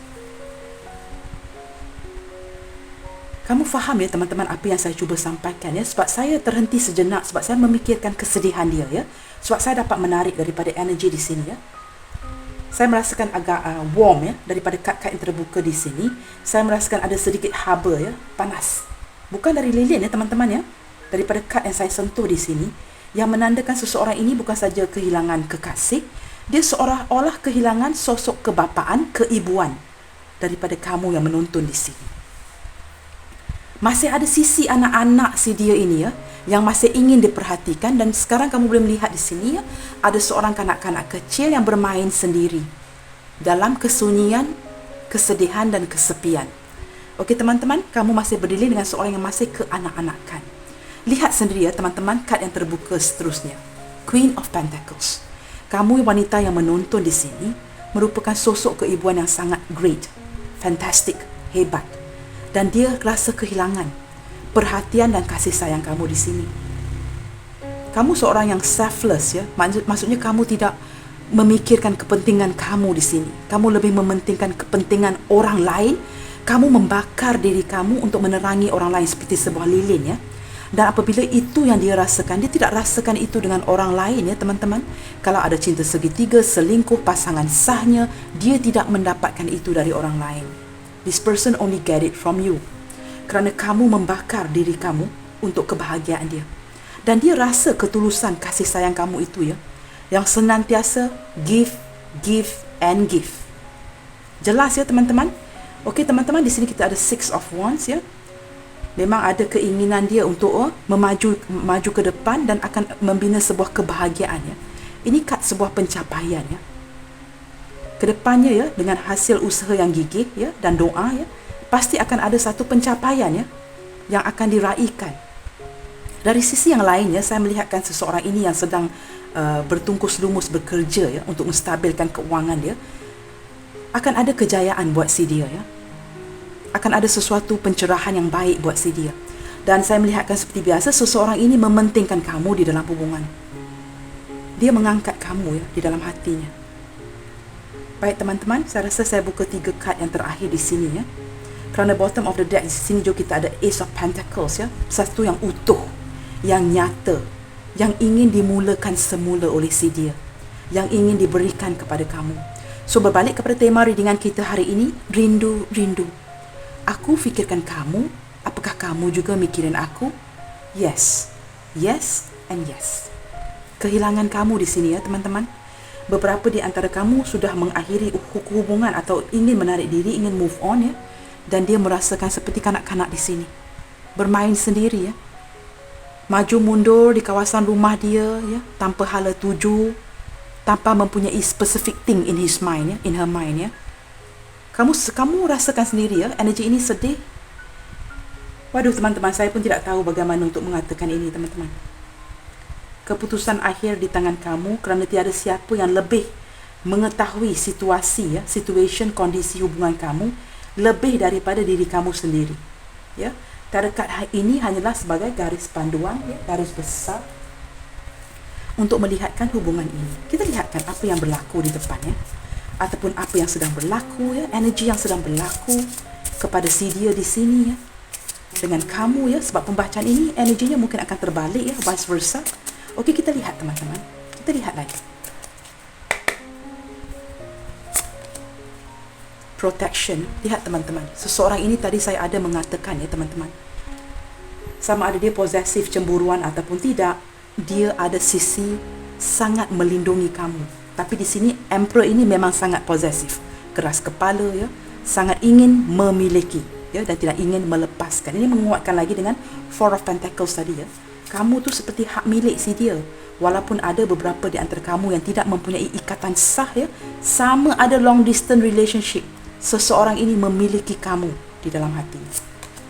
Kamu faham ya teman-teman apa yang saya cuba sampaikan ya. Sebab saya terhenti sejenak, sebab saya memikirkan kesedihan dia ya. Sebab saya dapat menarik daripada energi di sini ya. Saya merasakan agak warm ya daripada kad-kad yang terbuka di sini. Saya merasakan ada sedikit haba ya, panas. Bukan dari lilin ya teman-teman ya. Daripada kad yang saya sentuh di sini, yang menandakan seseorang ini bukan saja kehilangan kekasih, dia seolah-olah kehilangan sosok kebapaan, keibuan daripada kamu yang menonton di sini. Masih ada sisi anak-anak si dia ini ya, yang masih ingin diperhatikan. Dan sekarang kamu boleh melihat di sini ya, ada seorang kanak-kanak kecil yang bermain sendiri dalam kesunyian, kesedihan dan kesepian. Okey teman-teman, kamu masih berdiri dengan seorang yang masih keanak-anakan. Lihat sendiri ya teman-teman, kad yang terbuka seterusnya, Queen of Pentacles. Kamu wanita yang menonton di sini merupakan sosok keibuan yang sangat great, fantastic, hebat. Dan dia rasa kehilangan perhatian dan kasih sayang kamu di sini. Kamu seorang yang selfless ya. Maksudnya kamu tidak memikirkan kepentingan kamu di sini. Kamu lebih mementingkan kepentingan orang lain. Kamu membakar diri kamu untuk menerangi orang lain seperti sebuah lilin ya. Dan apabila itu yang dia rasakan, dia tidak rasakan itu dengan orang lain ya teman-teman. Kalau ada cinta segitiga, selingkuh, pasangan sahnya, dia tidak mendapatkan itu dari orang lain. This person only get it from you. Kerana kamu membakar diri kamu untuk kebahagiaan dia. Dan dia rasa ketulusan kasih sayang kamu itu ya, yang senantiasa give, give and give. Jelas ya teman-teman? Okey teman-teman, di sini kita ada Six of Wands ya. Memang ada keinginan dia untuk maju ke depan dan akan membina sebuah kebahagiaan ya. Ini kad sebuah pencapaian ya. Kedepannya ya, dengan hasil usaha yang gigih ya dan doa ya, pasti akan ada satu pencapaian ya yang akan diraikan. Dari sisi yang lainnya, saya melihatkan seseorang ini yang sedang bertungkus lumus bekerja ya untuk menstabilkan keuangan dia. Akan ada kejayaan buat si dia ya. Akan ada sesuatu pencerahan yang baik buat si dia. Dan saya melihatkan seperti biasa, seseorang ini mementingkan kamu di dalam hubungan. Dia mengangkat kamu ya di dalam hatinya. Baik teman-teman, saya rasa saya buka 3 kad yang terakhir di sini ya. Kerana bottom of the deck di sini juga kita ada Ace of Pentacles ya. Sesuatu yang utuh, yang nyata, yang ingin dimulakan semula oleh si dia, yang ingin diberikan kepada kamu. So berbalik kepada tema readingan kita hari ini, rindu. Aku fikirkan kamu, apakah kamu juga mikirin aku? Yes, yes and yes. Kehilangan kamu di sini ya teman-teman. Beberapa di antara kamu sudah mengakhiri hubungan atau ingin menarik diri, ingin move on ya. Dan dia merasakan seperti kanak-kanak di sini, bermain sendiri ya. Maju mundur di kawasan rumah dia ya, tanpa hala tuju, tanpa mempunyai specific thing in his mind ya, in her mind ya. Kamu rasakan sendiri ya, energi ini sedih. Waduh teman-teman, saya pun tidak tahu bagaimana untuk mengatakan ini teman-teman. Keputusan akhir di tangan kamu kerana tiada siapa yang lebih mengetahui situasi ya, situation, kondisi hubungan kamu lebih daripada diri kamu sendiri. Ya, kad ini hanyalah sebagai garis panduan ya, garis besar untuk melihatkan hubungan ini. Kita lihatkan apa yang berlaku di depan ya, ataupun apa yang sedang berlaku ya, energi yang sedang berlaku kepada si dia di sini ya, dengan kamu ya. Sebab pembacaan ini energinya mungkin akan terbalik ya, vice versa. Okey, kita lihat teman-teman. Kita lihat lagi. Protection. Lihat teman-teman. Seseorang ini tadi saya ada mengatakan ya teman-teman, sama ada dia posesif, cemburuan ataupun tidak, dia ada sisi sangat melindungi kamu. Tapi di sini Emperor ini memang sangat posesif, keras kepala ya, sangat ingin memiliki ya, dan tidak ingin melepaskan. Ini menguatkan lagi dengan Four of Pentacles tadi ya. Kamu tu seperti hak milik si dia. Walaupun ada beberapa di antara kamu yang tidak mempunyai ikatan sah ya, sama ada long distance relationship, seseorang ini memiliki kamu di dalam hati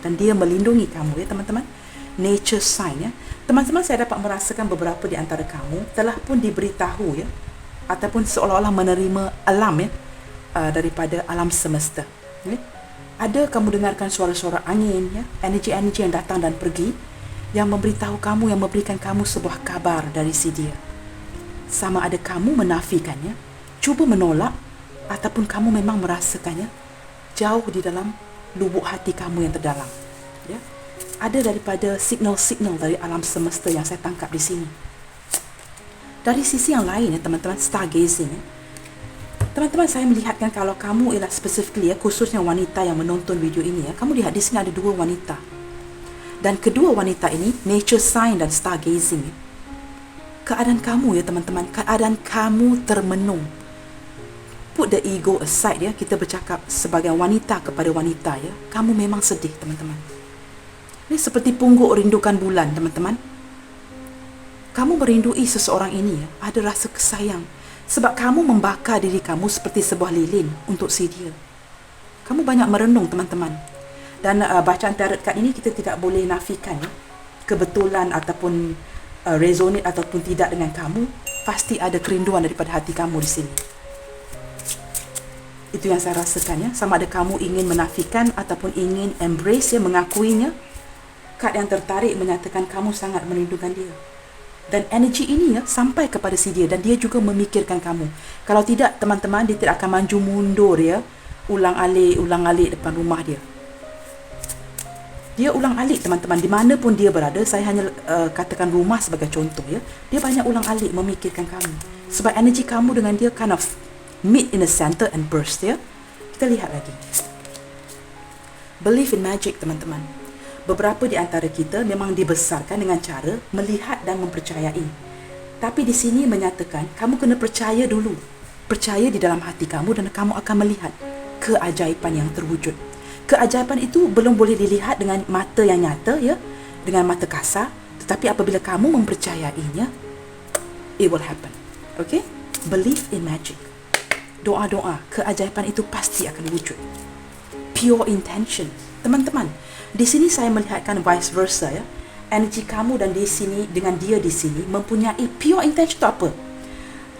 dan dia melindungi kamu ya teman-teman. Nature sign ya. Teman-teman, saya dapat merasakan beberapa di antara kamu telah pun diberitahu ya, ataupun seolah-olah menerima alam ya, daripada alam semesta ya. Ada kamu dengarkan suara-suara angin ya, energi-energi yang datang dan pergi, yang memberitahu kamu, yang memberikan kamu sebuah kabar dari si dia. Sama ada kamu menafikannya, cuba menolak, ataupun kamu memang merasakannya jauh di dalam lubuk hati kamu yang terdalam ya. Ada daripada signal-signal dari alam semesta yang saya tangkap di sini. Dari sisi yang lain ya teman-teman, stargazing ya. Teman-teman, saya melihatkan kalau kamu ialah specifically ya, khususnya wanita yang menonton video ini ya, kamu lihat di sini ada 2 wanita. Dan kedua wanita ini nature sign dan stargazing ya. Keadaan kamu ya teman-teman, keadaan kamu termenung. Put the ego aside ya, kita bercakap sebagai wanita kepada wanita ya. Kamu memang sedih teman-teman. Ini seperti pungguk rindukan bulan teman-teman. Kamu merindui seseorang ini ya, ada rasa kesayang. Sebab kamu membakar diri kamu seperti sebuah lilin untuk si dia. Kamu banyak merenung teman-teman. Dan bacaan tarot card ini kita tidak boleh nafikan ya, kebetulan ataupun resonate ataupun tidak dengan kamu. Pasti ada kerinduan daripada hati kamu di sini. Itu yang saya rasakan ya. Sama ada kamu ingin menafikan ataupun ingin embrace ya, mengakuinya. Kad yang tertarik menyatakan kamu sangat merindukan dia. Dan energi ini ya sampai kepada si dia dan dia juga memikirkan kamu. Kalau tidak teman-teman, dia tidak akan maju mundur ya, ulang-alik depan rumah dia. Dia ulang-alik teman-teman, di mana pun dia berada. Saya hanya katakan rumah sebagai contoh ya. Dia banyak ulang-alik memikirkan kamu. Sebab energi kamu dengan dia kind of meet in the center and burst ya. Kita lihat lagi. Believe in magic teman-teman. Beberapa di antara kita memang dibesarkan dengan cara melihat dan mempercayai. Tapi di sini menyatakan kamu kena percaya dulu. Percaya di dalam hati kamu dan kamu akan melihat keajaiban yang terwujud. Keajaiban itu belum boleh dilihat dengan mata yang nyata ya, dengan mata kasar, tetapi apabila kamu mempercayainya, it will happen. Okay? Believe in magic. Doa-doa, keajaiban itu pasti akan wujud. Pure intention. Teman-teman, di sini saya melihatkan vice versa ya. Energi kamu dan di sini dengan dia di sini mempunyai pure intention itu apa?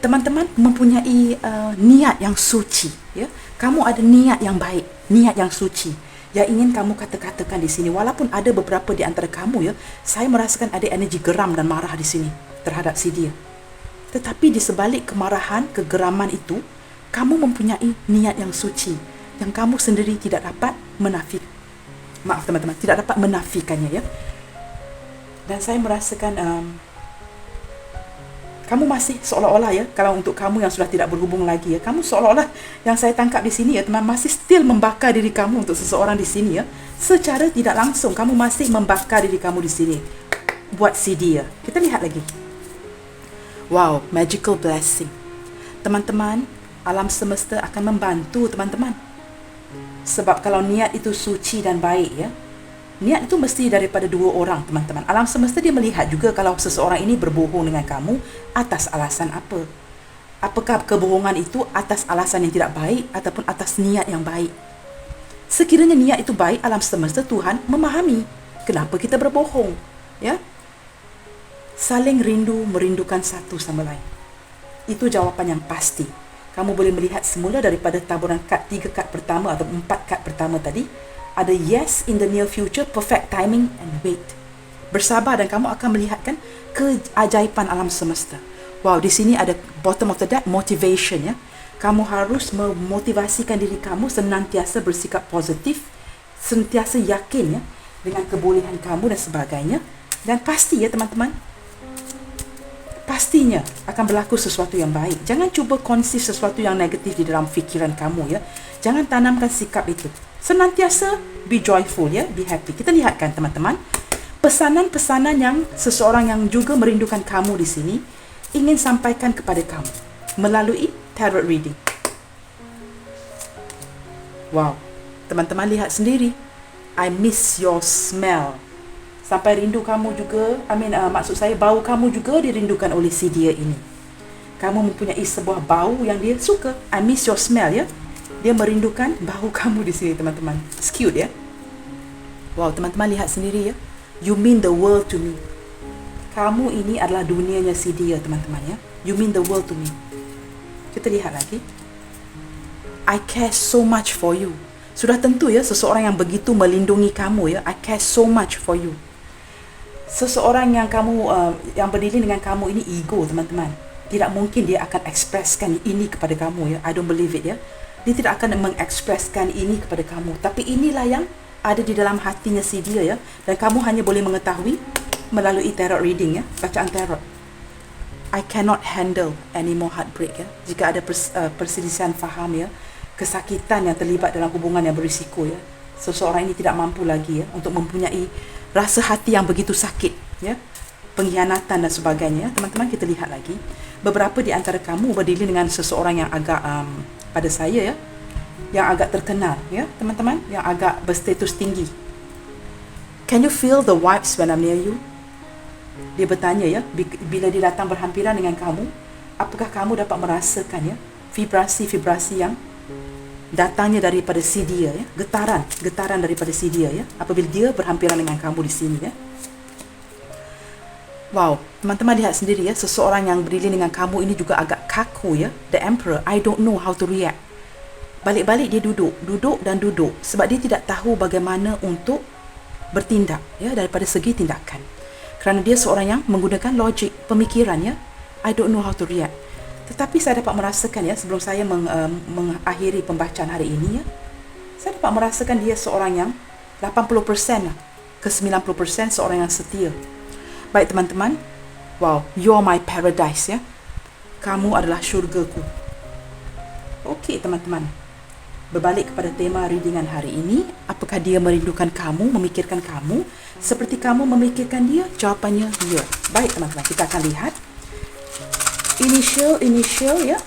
Teman-teman mempunyai niat yang suci ya. Kamu ada niat yang baik, niat yang suci yang ingin kamu katakan di sini. Walaupun ada beberapa di antara kamu ya, saya merasakan ada energi geram dan marah di sini terhadap si dia. Tetapi di sebalik kemarahan, kegeraman itu, kamu mempunyai niat yang suci yang kamu sendiri tidak dapat menafikan. Maaf teman-teman, tidak dapat menafikannya ya. Dan saya merasakan kamu masih seolah-olah ya, kalau untuk kamu yang sudah tidak berhubung lagi ya, kamu seolah-olah yang saya tangkap di sini ya teman, masih still membakar diri kamu untuk seseorang di sini ya. Secara tidak langsung kamu masih membakar diri kamu di sini buat si dia. Kita lihat lagi. Wow, magical blessing. Teman-teman, alam semesta akan membantu teman-teman. Sebab kalau niat itu suci dan baik ya, niat itu mesti daripada dua orang teman-teman. Alam semesta dia melihat juga kalau seseorang ini berbohong dengan kamu atas alasan apa. Apakah kebohongan itu atas alasan yang tidak baik ataupun atas niat yang baik. Sekiranya niat itu baik, alam semesta Tuhan memahami kenapa kita berbohong ya. Saling rindu, merindukan satu sama lain. Itu jawapan yang pasti. Kamu boleh melihat semula daripada taburan kad 3 kad pertama atau 4 kad pertama tadi. Ada yes in the near future, perfect timing and wait. Bersabar dan kamu akan melihatkan keajaiban alam semesta. Wow, di sini ada bottom of the deck, motivation ya. Kamu harus memotivasikan diri kamu senantiasa bersikap positif, sentiasa yakin ya dengan kebolehan kamu dan sebagainya. Dan pasti ya teman-teman, pastinya akan berlaku sesuatu yang baik. Jangan cuba konsep sesuatu yang negatif di dalam fikiran kamu ya. Jangan tanamkan sikap itu. Senantiasa be joyful ya, be happy. Kita lihatkan teman-teman, pesanan-pesanan yang seseorang yang juga merindukan kamu di sini ingin sampaikan kepada kamu melalui tarot reading. Wow, teman-teman lihat sendiri. I miss your smell. Sampai rindu kamu juga, maksud saya bau kamu juga dirindukan oleh si dia ini. Kamu mempunyai sebuah bau yang dia suka. I miss your smell ya. Dia merindukan bau kamu di sini teman-teman. It's cute ya. Wow, teman-teman lihat sendiri ya. You mean the world to me. Kamu ini adalah dunianya si dia teman-teman ya. You mean the world to me. Kita lihat lagi. I care so much for you. Sudah tentu ya seseorang yang begitu melindungi kamu ya. I care so much for you. Seseorang yang kamu yang berdiri dengan kamu ini ego teman-teman. Tidak mungkin dia akan ekspreskan ini kepada kamu ya. I don't believe it ya. Dia tidak akan mengekspreskan ini kepada kamu. Tapi inilah yang ada di dalam hatinya si dia ya. Dan kamu hanya boleh mengetahui melalui tarot reading ya, bacaan tarot. I cannot handle any more heartbreak ya. Jika ada perselisihan faham ya, kesakitan yang terlibat dalam hubungan yang berisiko ya. Seseorang ini tidak mampu lagi ya untuk mempunyai rasa hati yang begitu sakit ya, pengkhianatan dan sebagainya. Teman-teman kita lihat lagi. Beberapa di antara kamu berdiri dengan seseorang yang agak pada saya ya, yang agak terkenal ya, teman-teman, yang agak berstatus tinggi. Can you feel the vibes when I'm near you? Dia bertanya ya, bila dia datang berhampiran dengan kamu, apakah kamu dapat merasakan ya vibrasi-vibrasi yang datangnya daripada si dia ya, getaran daripada si dia ya, apabila dia berhampiran dengan kamu di sini ya. Wow, teman-teman lihat sendiri ya, seseorang yang berdiri dengan kamu ini juga agak kaku ya. The Emperor, I don't know how to react. Balik-balik dia duduk sebab dia tidak tahu bagaimana untuk bertindak ya, daripada segi tindakan. Kerana dia seorang yang menggunakan logik, pemikiran ya. I don't know how to react. Tetapi saya dapat merasakan ya, sebelum saya mengakhiri pembacaan hari ini ya, saya dapat merasakan dia seorang yang 80% lah, ke 90% seorang yang setia. Baik teman-teman, wow, you're my paradise ya. Kamu adalah syurgaku. Okey teman-teman, berbalik kepada tema readingan hari ini, apakah dia merindukan kamu, memikirkan kamu seperti kamu memikirkan dia? Jawapannya ya. Baik teman-teman, kita akan lihat initial ya.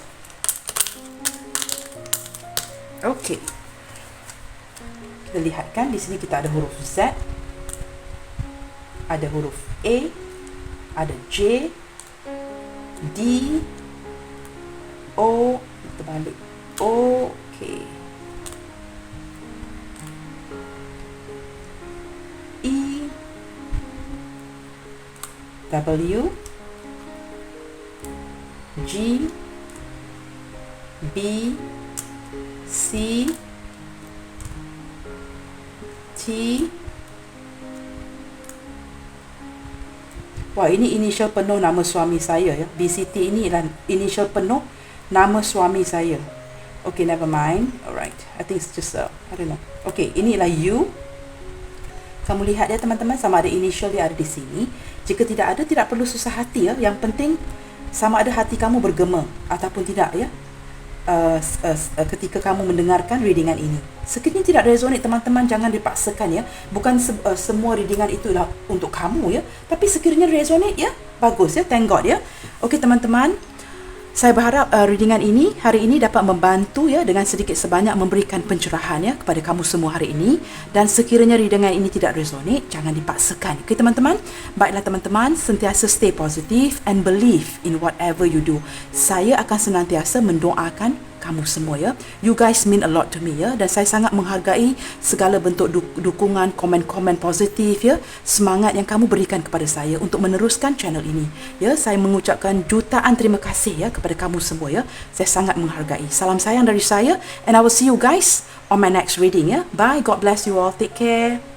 Okey, kita lihatkan di sini kita ada huruf Z, ada huruf A, ada J, D, O, kita balik. Okey. E, W, G, B, C, T. Wah, ini inisial penuh nama suami saya ya. BCT ini adalah inisial penuh nama suami saya. Okay, never mind. Alright, I think it's just I don't know. Okay, inilah U. Kamu lihat ya teman-teman, sama ada inisial dia ada di sini. Jika tidak ada, tidak perlu susah hati ya. Yang penting sama ada hati kamu bergema ataupun tidak ya. Ketika kamu mendengarkan readingan ini, sekiranya tidak resonate teman-teman, jangan dipaksakan ya. Bukan semua readingan itulah untuk kamu ya, tapi sekiranya resonate ya, bagus ya, thank God ya. Okey teman-teman, saya berharap readingan ini hari ini dapat membantu ya, dengan sedikit sebanyak memberikan pencerahan ya kepada kamu semua hari ini. Dan sekiranya readingan ini tidak resonate, jangan dipaksakan. Okey teman-teman, baiklah teman-teman, sentiasa stay positive and believe in whatever you do. Saya akan senantiasa mendoakan kamu semua ya. You guys mean a lot to me ya, dan saya sangat menghargai segala bentuk dukungan, komen-komen positif ya, semangat yang kamu berikan kepada saya untuk meneruskan channel ini ya. Saya mengucapkan jutaan terima kasih ya kepada kamu semua ya. Saya sangat menghargai. Salam sayang dari saya, and I will see you guys on my next reading ya. Bye, God bless you all, take care.